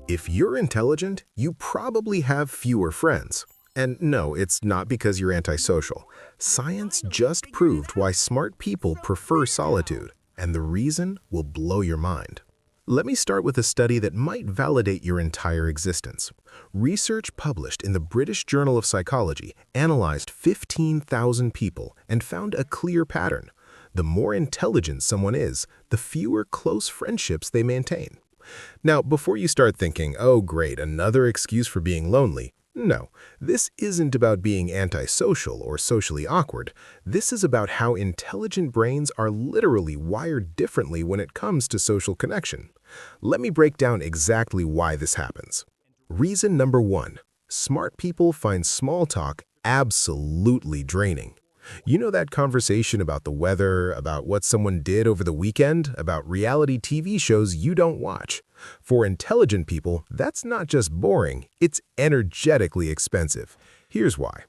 If you're intelligent, you probably have fewer friends. And no, it's not because you're antisocial. Science just proved why smart people prefer solitude, and the reason will blow your mind. Let me start with a study that might validate your entire existence. Research published in the British Journal of Psychology analyzed 15,000 people and found a clear pattern. The more intelligent someone is, the fewer close friendships they maintain. Now, before you start thinking, oh great, another excuse for being lonely, no, this isn't about being antisocial or socially awkward. This is about how intelligent brains are literally wired differently when it comes to social connection. Let me break down exactly why this happens. Reason number 1. Smart people find small talk absolutely draining. You know that conversation about the weather, about what someone did over the weekend, about reality TV shows you don't watch. For intelligent people, that's not just boring, it's energetically expensive. Here's why.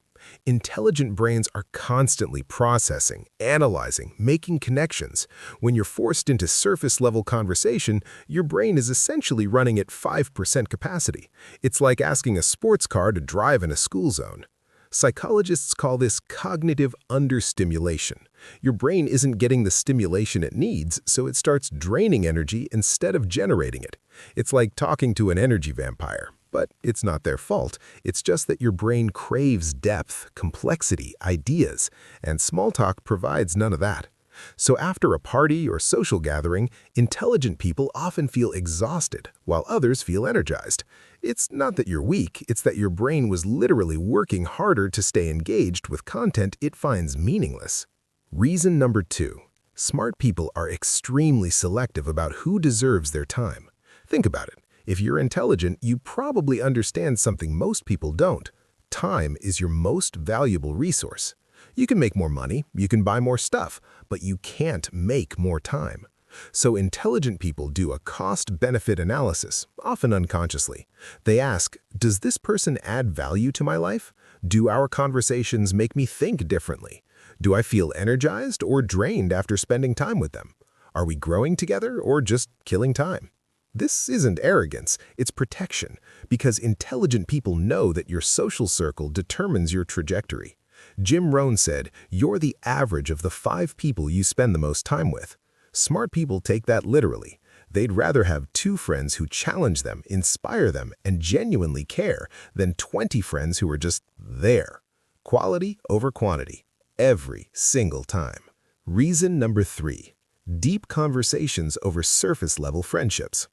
Intelligent brains are constantly processing, analyzing, making connections. When you're forced into surface-level conversation, your brain is essentially running at 5% capacity. It's like asking a sports car to drive in a school zone. Psychologists call this cognitive understimulation. Your brain isn't getting the stimulation it needs, so it starts draining energy instead of generating it. It's like talking to an energy vampire. But it's not their fault. It's just that your brain craves depth, complexity, ideas, and small talk provides none of that. So after a party or social gathering, intelligent people often feel exhausted, while others feel energized. It's not that you're weak, it's that your brain was literally working harder to stay engaged with content it finds meaningless. Reason number 2. Smart people are extremely selective about who deserves their time. Think about it. If you're intelligent, you probably understand something most people don't. Time is your most valuable resource. You can make more money, you can buy more stuff, but you can't make more time. So intelligent people do a cost-benefit analysis, often unconsciously. They ask, does this person add value to my life? Do our conversations make me think differently? Do I feel energized or drained after spending time with them? Are we growing together or just killing time? This isn't arrogance, it's protection, because intelligent people know that your social circle determines your trajectory. Jim Rohn said, you're the average of the 5 people you spend the most time with. Smart people take that literally. They'd rather have 2 friends who challenge them, inspire them, and genuinely care than 20 friends who are just there. Quality over quantity, every single time. Reason number 3. Deep conversations over surface-level friendships.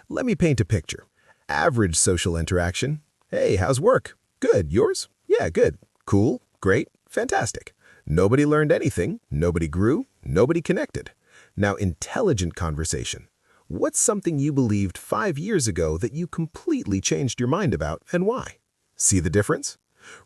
Let me paint a picture. Average social interaction. Hey, how's work? Good. Yours? Yeah, good. Cool. Great. Fantastic. Nobody learned anything. Nobody grew. Nobody connected. Now, intelligent conversation. What's something you believed 5 years ago that you completely changed your mind about, and why? See the difference?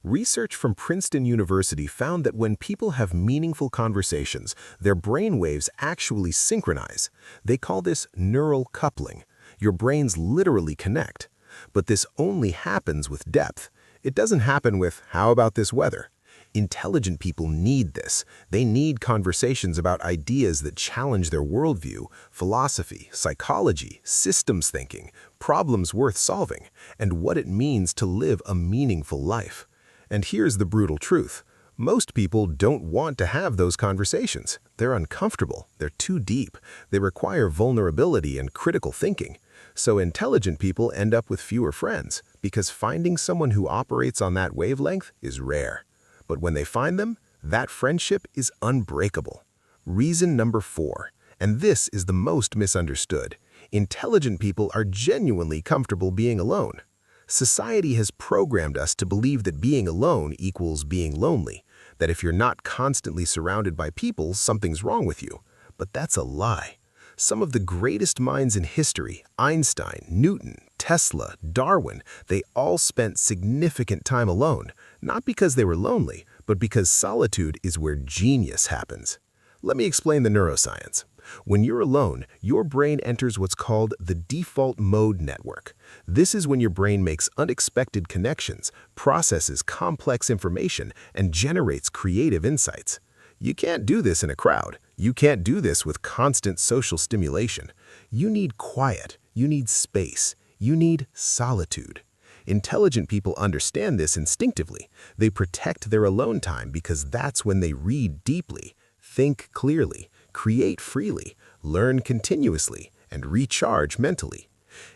Research from Princeton University found that when people have meaningful conversations, their brain waves actually synchronize. They call this neural coupling. Your brains literally connect. But this only happens with depth. It doesn't happen with, how about this weather? Intelligent people need this. They need conversations about ideas that challenge their worldview, philosophy, psychology, systems thinking, problems worth solving, and what it means to live a meaningful life. And here's the brutal truth. Most people don't want to have those conversations. They're uncomfortable. They're too deep. They require vulnerability and critical thinking. So intelligent people end up with fewer friends because finding someone who operates on that wavelength is rare. But when they find them, that friendship is unbreakable. Reason number 4, and this is the most misunderstood. Intelligent people are genuinely comfortable being alone. Society has programmed us to believe that being alone equals being lonely, that if you're not constantly surrounded by people, something's wrong with you. But that's a lie. Some of the greatest minds in history, Einstein, Newton, Tesla, Darwin, they all spent significant time alone, not because they were lonely, but because solitude is where genius happens. Let me explain the neuroscience. When you're alone, your brain enters what's called the default mode network. This is when your brain makes unexpected connections, processes complex information, and generates creative insights. You can't do this in a crowd. You can't do this with constant social stimulation. You need quiet. You need space. You need solitude. Intelligent people understand this instinctively. They protect their alone time because that's when they read deeply, think clearly, create freely, learn continuously, and recharge mentally.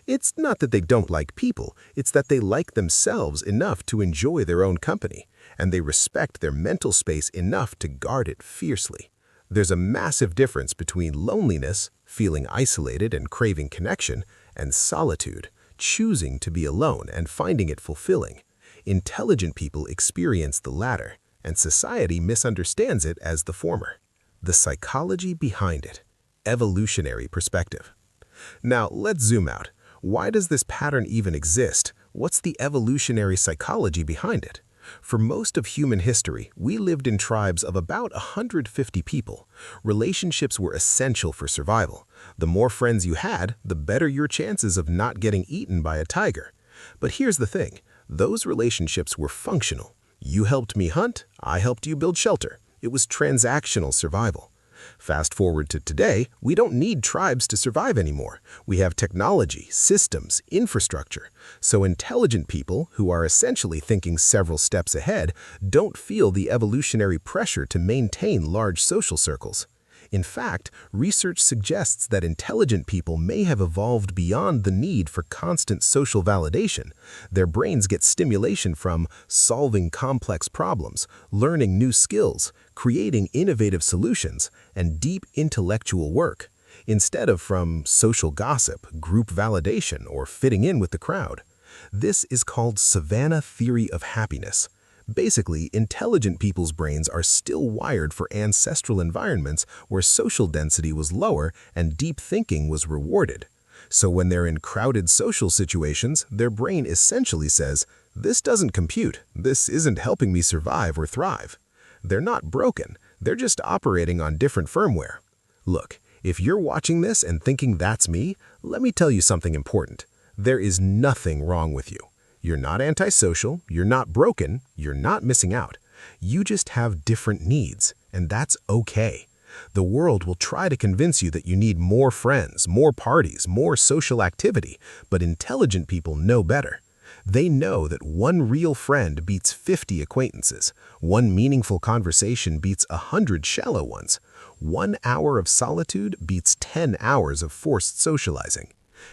It's not that they don't like people, it's that they like themselves enough to enjoy their own company, and they respect their mental space enough to guard it fiercely. There's a massive difference between loneliness, feeling isolated and craving connection, and solitude, choosing to be alone and finding it fulfilling. Intelligent people experience the latter, and society misunderstands it as the former. The psychology behind it. Evolutionary perspective. Now, let's zoom out. Why does this pattern even exist? What's the evolutionary psychology behind it? For most of human history, we lived in tribes of about 150 people. Relationships were essential for survival. The more friends you had, the better your chances of not getting eaten by a tiger. But here's the thing, those relationships were functional. You helped me hunt, I helped you build shelter. It was transactional survival. Fast forward to today, we don't need tribes to survive anymore. We have technology, systems, infrastructure. So intelligent people, who are essentially thinking several steps ahead, don't feel the evolutionary pressure to maintain large social circles. In fact, research suggests that intelligent people may have evolved beyond the need for constant social validation. Their brains get stimulation from solving complex problems, learning new skills, creating innovative solutions, and deep intellectual work, instead of from social gossip, group validation, or fitting in with the crowd. This is called Savannah theory of happiness. Basically, intelligent people's brains are still wired for ancestral environments where social density was lower and deep thinking was rewarded. So when they're in crowded social situations, their brain essentially says, "This doesn't compute, this isn't helping me survive or thrive." They're not broken, they're just operating on different firmware. Look, if you're watching this and thinking that's me, let me tell you something important. There is nothing wrong with you. You're not antisocial, you're not broken, you're not missing out. You just have different needs, and that's okay. The world will try to convince you that you need more friends, more parties, more social activity, but intelligent people know better. They know that one real friend beats 50 acquaintances, one meaningful conversation beats 100 shallow ones, 1 hour of solitude beats 10 hours of forced socializing.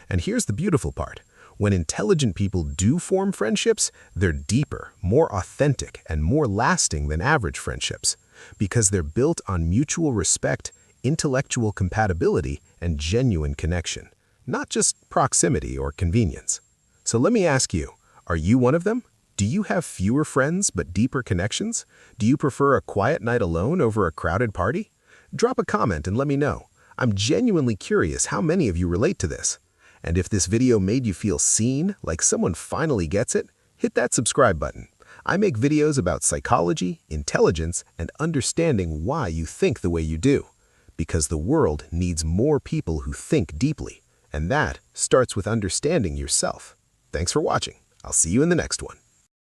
And here's the beautiful part. When intelligent people do form friendships, they're deeper, more authentic, and more lasting than average friendships, because they're built on mutual respect, intellectual compatibility, and genuine connection, not just proximity or convenience. So let me ask you, are you one of them? Do you have fewer friends but deeper connections? Do you prefer a quiet night alone over a crowded party? Drop a comment and let me know. I'm genuinely curious how many of you relate to this. And if this video made you feel seen, like someone finally gets it, hit that subscribe button. I make videos about psychology, intelligence, and understanding why you think the way you do. Because the world needs more people who think deeply. And that starts with understanding yourself. Thanks for watching. I'll see you in the next one.